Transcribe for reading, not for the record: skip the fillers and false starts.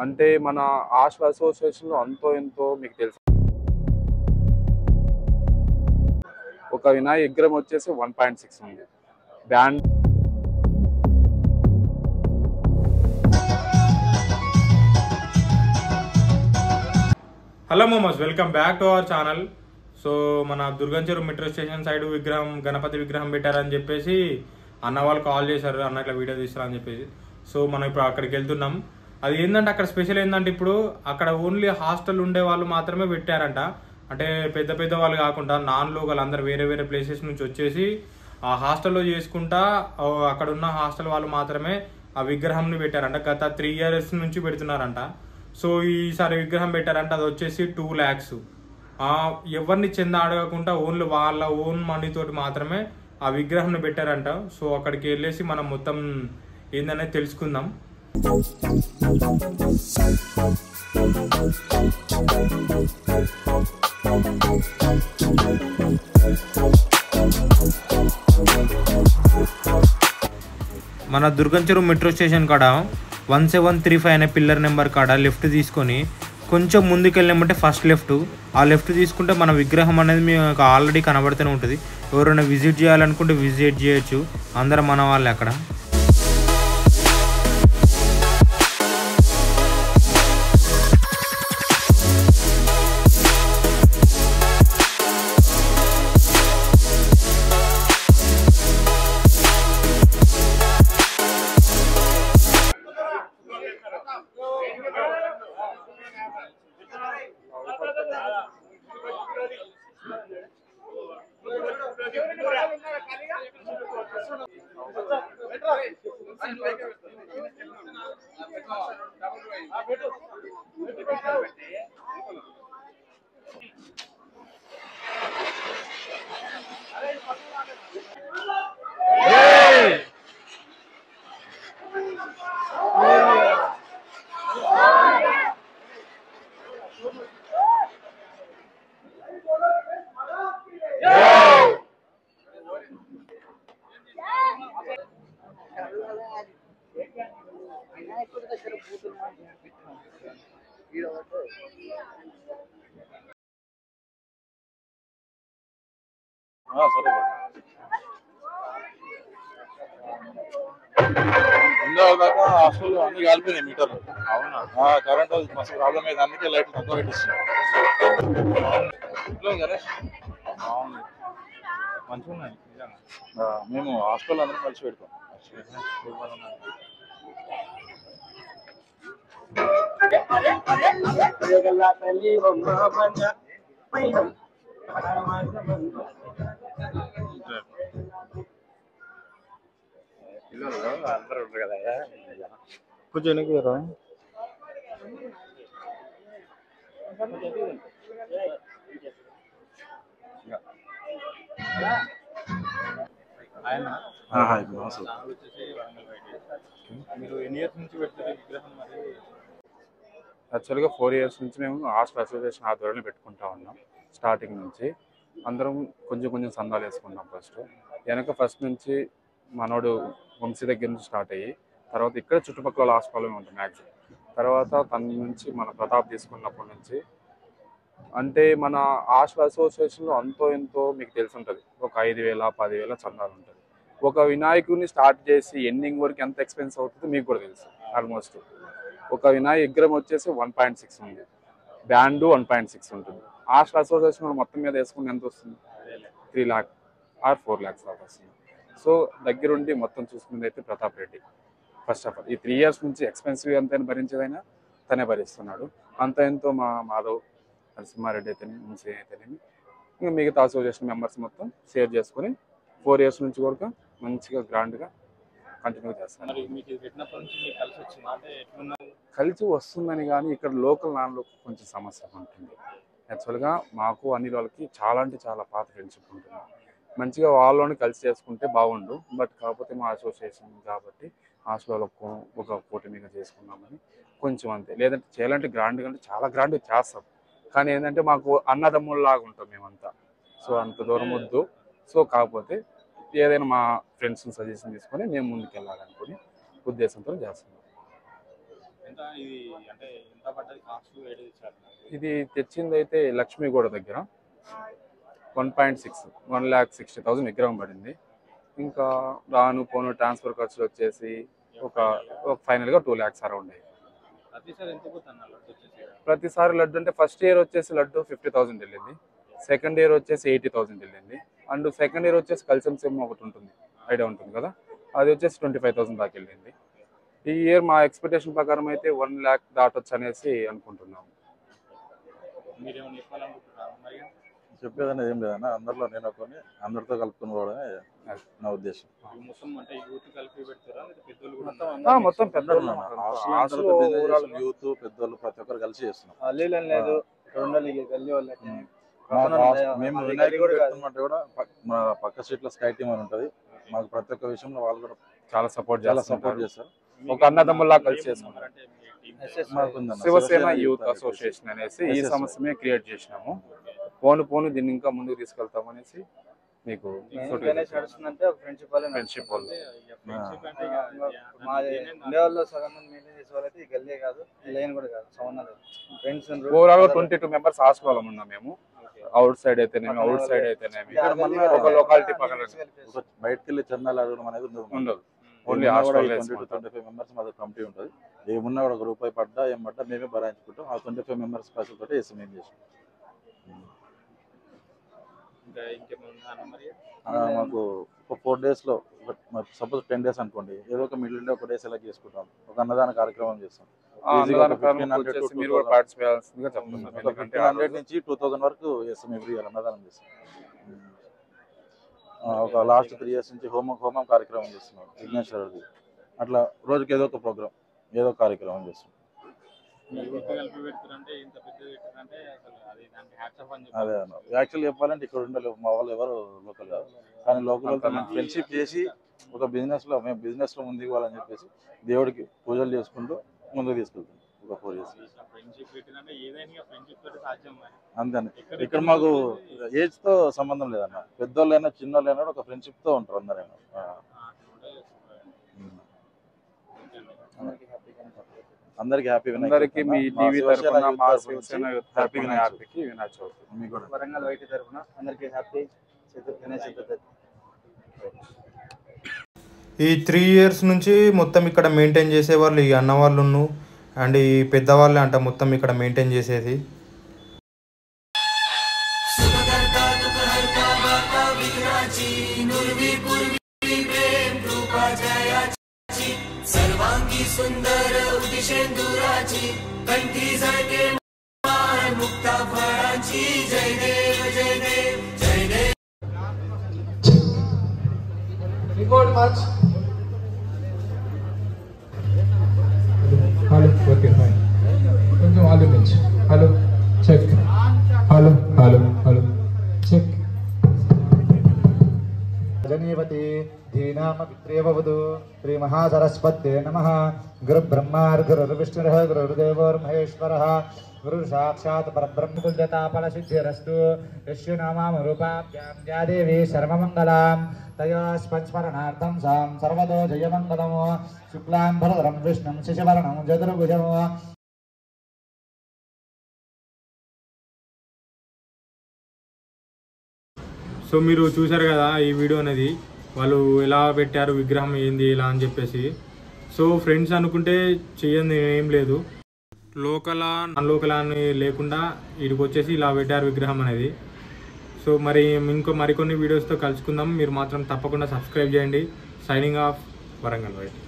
అంటే మన ఆశ్వ అసోసియేషన్ లో అంతో ఎంతో మీకు తెలుసు. ఒక వినాయక విగ్రహం వచ్చేసి 1.6 ఉంది. Band hello momos, welcome back to our channel. So మన దుర్గంచెరు మెట్రో స్టేషన్ సైడ్ విగ్రహం, గణపతి విగ్రహం పెట్టారని చెప్పేసి అన్న వాళ్ళు కాల్ చేశారు, అన్న ఇట్లా వీడియో తీస్తారని చెప్పేసి. సో మనం ఇప్పుడు అక్కడికి వెళ్తున్నాం. అది ఏంటంటే అక్కడ స్పెషల్ ఏంటంటే ఇప్పుడు అక్కడ ఓన్లీ హాస్టల్ ఉండే వాళ్ళు మాత్రమే పెట్టారంట. అంటే పెద్ద పెద్ద వాళ్ళు కాకుండా నాన్ లోకల్ అందరు వేరే వేరే ప్లేసెస్ నుంచి వచ్చేసి ఆ హాస్టల్లో చేసుకుంటా అక్కడ ఉన్న హాస్టల్ వాళ్ళు మాత్రమే ఆ విగ్రహంని పెట్టారంట. గత 3 years నుంచి పెడుతున్నారంట. సో ఈసారి విగ్రహం పెట్టారంటే అది వచ్చేసి 2 lakhs. ఎవరిని చెంద అడగకుండా ఓన్లీ వాళ్ళ ఓన్ మనీ తోటి మాత్రమే ఆ విగ్రహంని పెట్టారంట. సో అక్కడికి వెళ్ళేసి మనం మొత్తం ఏందనేది తెలుసుకుందాం. మన దుర్గంచెరు మెట్రో స్టేషన్ కాడ 1735 అనే పిల్లర్ నెంబర్ కాడ లెఫ్ట్ తీసుకొని కొంచెం ముందుకెళ్ళామంటే ఫస్ట్ లెఫ్ట్, ఆ లెఫ్ట్ తీసుకుంటే మన విగ్రహం అనేది మీకు ఆల్రెడీ కనబడుతూనే ఉంటుంది. ఎవరైనా విజిట్ చేయాలనుకుంటే విజిట్ చేయొచ్చు, అందరం మన వాళ్ళే అక్కడ. దాకా హాస్టల్ అన్ని కాలిపోయినాయి మీటర్లు. అవునా? కరెంట్ మస్తు ప్రాబ్లం అయింది, అందుకే లైట్ తక్కువ పెట్టిస్తున్నాం. గణేష్ మంచిగా ఉన్నాయి. మేము హాస్టల్ అందరం కలిసి పెడతాం. అందరూ ఉంటారు కదా కొంచెం వెనక్కి. యాక్చువల్గా 4 years నుంచి మేము ఆశ్వ అసోసియేషన్ ఆధ్వర్యంలో పెట్టుకుంటా ఉన్నాం. స్టార్టింగ్ నుంచి అందరం కొంచెం కొంచెం సందాలు వేసుకుంటాం. ఫస్ట్ నుంచి మనోడు వంశీ దగ్గర నుంచి స్టార్ట్ అయ్యి తర్వాత ఇక్కడ చుట్టుపక్కల హాస్పిటల్ ఉంటుంది మ్యాక్సిమం. తర్వాత తన నుంచి మన ప్రతాప్ తీసుకున్నప్పటి నుంచి అంటే మన ఆశ్వ అసోసియేషన్లో అంతో ఎంతో మీకు తెలిసి ఉంటుంది. ఒక 5,000 10,000 చందాలు ఉంటుంది. ఒక వినాయకుడిని స్టార్ట్ చేసి ఎండింగ్ వరకు ఎంత ఎక్స్పెన్స్ అవుతుందో మీకు కూడా తెలుసు. ఆల్మోస్ట్ ఒక వినాయక విగ్రహం వచ్చేసి 1.6 ఉంది. బ్యాండ్ 1.6 ఉంటుంది. ఆశ్వ అసోసియేషన్ మొత్తం మీద వేసుకుంటే ఎంత వస్తుంది? 3 lakhs or 4 lakhs దాకా వస్తుంది. సో దగ్గరుండి మొత్తం చూసుకునేది అయితే Pratap Reddy. First of all ఈ 3 years నుంచి ఎక్స్పెన్సివ్ ఎంతైనా భరించేదైనా తనే భరిస్తున్నాడు. అంత ఎంతో మా మాధవ్, నరసింహారెడ్డి అయితేనే, వంశీ అయితేనేమి, ఇంకా మిగతా అసోసియేషన్ మెంబర్స్ మొత్తం షేర్ చేసుకుని 4 years నుంచి కూడా మంచిగా గ్రాండ్గా కంటిన్యూ చేస్తాను. కలిసి వస్తుందని కానీ ఇక్కడ లోకల్ నాన్ లోకల్ కొంచెం సమస్య ఉంటుంది. యాక్చువల్గా మాకు అన్ని వాళ్ళకి చాలా అంటే చాలా పాత ఫ్రెండ్షిప్ ఉంటుంది. మంచిగా వాళ్ళని కలిసి చేసుకుంటే బాగుండు. బట్ కాకపోతే మా అసోసియేషన్ కాబట్టి హాస్టల్లో ఒక పోటీ మీద చేసుకున్నామని కొంచెం అంతే. లేదంటే చేయాలంటే గ్రాండ్గా అంటే చాలా గ్రాండ్గా చేస్తాం. కానీ ఏంటంటే మాకు అన్నదమ్ముల్లాగా ఉంటాం మేమంతా. సో అంత దూరం వద్దు. సో కాకపోతే ఏదైనా మా ఫ్రెండ్స్ని సజెషన్ తీసుకొని మేము ముందుకు వెళ్ళాలనుకుని ఉద్దేశంతో చేస్తున్నాం. ఇది తెచ్చింది అయితే లక్ష్మీగూడ దగ్గర 1.6 1,60,000 విగ్రహం పడింది. ఇంకా రాను పోను ట్రాన్స్ఫర్ ఖర్చులు వచ్చేసి ఒక ఫైనల్గా 2 lakhs అరౌండ్ అయ్యింది. ప్రతిసారి లడ్డు అంటే ఫస్ట్ ఇయర్ వచ్చేసి లడ్డు 50,000 వెళ్ళింది, సెకండ్ ఇయర్ వచ్చేసి 80,000 వెళ్ళింది. అండ్ సెకండ్ ఇయర్ వచ్చేసి కల్చమ్ సిమ్ ఒకటి ఉంటుంది, ఐడియా ఉంటుంది కదా, అది వచ్చేసి 25,000 దాకా వెళ్ళింది. ఈ ఇయర్ మా ఎక్స్పెక్టేషన్ ప్రకారం అయితే 1 lakh దాటొచ్చు అనేసి అనుకుంటున్నాము. చెప్పేదనేది ఏం లేదన్నా, అందరిలో నేను కొన్ని అందరితో కలుపుకుని పోవడమే నా ఉద్దేశం. మొత్తం పెద్దోళ్ళు యూత్ పెద్దోళ్ళు ప్రతి ఒక్కరు కలిసి చేస్తున్నాం. మేము వినాయకుడు పెడుతున్నట్టు కూడా మా పక్క స్ట్రీట్ లో స్కై టీమ్ అని ఉంటది, మాకు ప్రతి ఒక్క విషయంలో వాళ్ళు కూడా చాలా సపోర్ట్ చేస్తారు. ఒక అన్నదమ్ముల్లా కలిసి చేసుకుంటారు. శివసేన యూత్ అసోసియేషన్ అనేసి ఈ సంవత్సరమే క్రియేట్ చేసినాము. పోను దీన్ని ఇంకా ముందుకు తీసుకెళ్తాం అనేసి మీకు ఫ్రెండ్షిప్ ఓవరాల్ 22 members హాస్టల్ ఉన్నాం మేము. అవుట్ సైడ్ అయితేనేమి ఒక లొకాలిటీ పక్కన బయటకు వెళ్ళి చందాలు అడగడం అనేది ఉండదు. ఓన్లీ హాస్టల్ 25 members మాది కమిటీ ఉంటుంది. ఏమున్నా కూడా ఒక రూపాయి పడ్డా ఏం పడ్డా మేమే భరాయించుకుంటాం. ఆ 25 members పైసలు తోటి వేసి మేము చేసాం. మాకు ఒక 4 days లో సపోజ్ 10 days అనుకోండి, ఏదో ఒక మిడిల్ డే ఒక డే సెలెక్ట్ చేసుకుంటాం, ఒక అన్నదాన కార్యక్రమం చేస్తాం. 1,500 నుంచి 2,000 వరకు చేస్తాం ఎవ్రీ ఇయర్ అన్నదానం చేస్తాం. ఒక లాస్ట్ 3 years నుంచి హోమం కార్యక్రమం చేస్తున్నాం విఘ్నేశ్వరుడిది. అట్లా రోజుకి ఏదో ఒక ప్రోగ్రామ్, ఏదో కార్యక్రమం చేస్తాం. అదే యాక్చువల్లీ చెప్పాలంటే ఇక్కడ ఉండలేవు మా వాళ్ళు, ఎవరు లోకల్ కాదు, కానీ లోకల్ ఫ్రెండ్షిప్ చేసి ఒక మేము బిజినెస్ లో ముందుకు పోవాలని చెప్పేసి దేవుడికి పూజలు చేసుకుంటూ ముందుకు తీసుకెళ్తాం. ఒక 4 years అంతే. ఇక్కడ మాకు ఏజ్ తో సంబంధం లేదన్న, పెద్దోళ్ళైనా చిన్నోళ్ళైనా ఒక ఫ్రెండ్షిప్ తో ఉంటారు అందరైనా. అందరికి హ్యాపీ అందరికి మీ టీవీ తరపున మా శివసేన తరపున హ్యాపీకి వినాయక చవితి. మీకు కూడా వరంగల్ వైటీ తరపున అందరికి హ్యాపీ గణేష్ చతుర్థి. ఈ 3 years నుంచి మొత్తం ఇక్కడ మెయింటైన్ చేసేవాళ్ళు ఈ అన్నవాళ్ళును అండ్ ఈ పెద్దవాళ్ళే అంట మొత్తం ఇక్కడ మెయింటైన్ చేసేది. सर्वांगी सुंदर उदिशेंदुराची कंठी झळके मुक्ता फळाची जय देव जय देव जय देव. Record much. Hello, okay, fine. కొంచెం volume పెంచు. Hello, check. Hello, check. జనేవతి ధీనామ పిత్రేవవదు Shri మహాసరస్వతే నమః. గురు బ్రహ్మ గురు విష్ణుః గురుదేవో మహేశ్వరః గురు సాక్షాత్ పరబ్రహ్మ తుల్యతాపల సిద్ధిరస్తు. యస్య నామం రూపాభ్యాం యా దేవి సర్వమంగళాం తయా స్మరణార్థం సాం సర్వదో జయమంగళం. శుక్లాం భరధరం విష్ణుం శశివర్ణం చతుర్భుజం. సో మీరు చూసారు కదా ఈ వీడియో అనేది, వాళ్ళు ఎలా పెట్టారు విగ్రహం ఏంది ఇలా అని చెప్పేసి. సో ఫ్రెండ్స్ అనుకుంటే చెయ్యంది ఏం లేదు, లోకలా నాన్ లోకలా అని లేకుండా వీడికి వచ్చేసి ఇలా పెట్టారు విగ్రహం అనేది. సో మరి మరికొన్ని వీడియోస్తో కలుసుకుందాం. మీరు మాత్రం తప్పకుండా సబ్స్క్రైబ్ చేయండి. Signing off, Warangal white.